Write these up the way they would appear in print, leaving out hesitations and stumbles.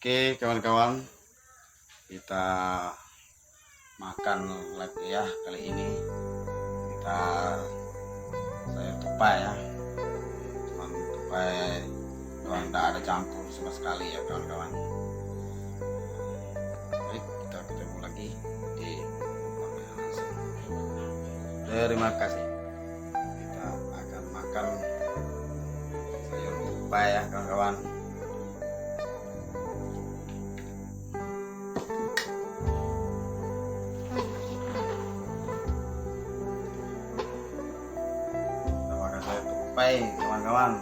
Oke kawan-kawan, kita makan lagi ya. Kali ini kita sayur tupai ya, cuman tupai doang, tidak ada campur sama sekali ya kawan-kawan. Baik, kita ketemu lagi di konten langsung. Terima kasih. Kita akan makan sayur tupai ya kawan-kawan. Baik kawan-kawan,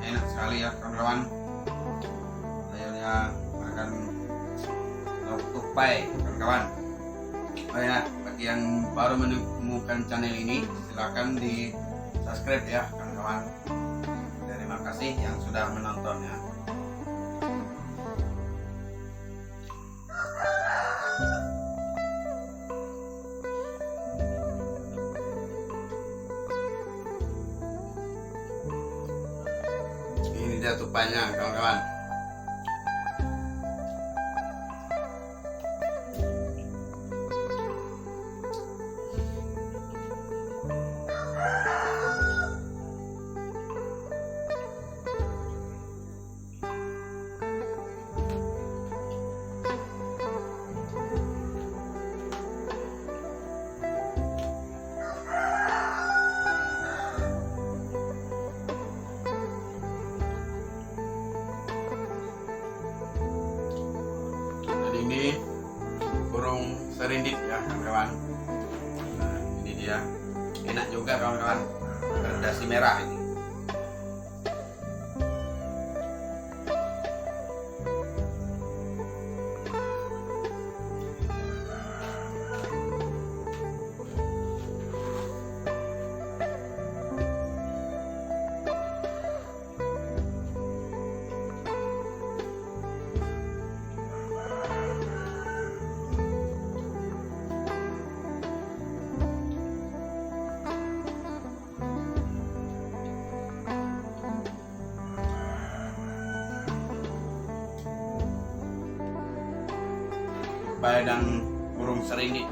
enak sekali ya kawan-kawan. Sayurnya makan lauk tupai kawan-kawan. Oh ya, bagi yang baru menemukan channel ini, silahkan di subscribe ya kawan-kawan. Terima kasih yang sudah menontonnya. Ini dia tupainya kawan-kawan. Ini burung serindit ya kawan-kawan. Nah, ini dia, enak juga kawan-kawan, berdasi merah ini. Tupai dan burung serindit.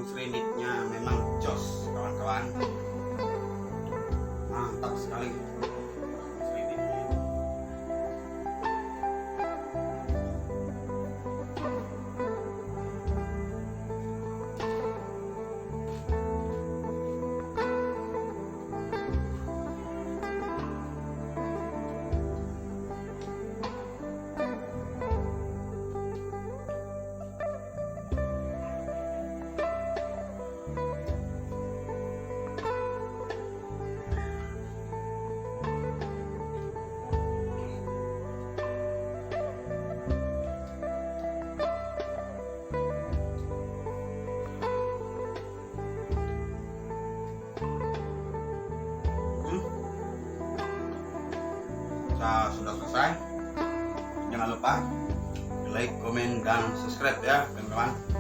Serinditnya memang jos kawan-kawan, mantap sekali serinditnya. sudah selesai. Jangan lupa like, komen, dan subscribe ya kawan-kawan.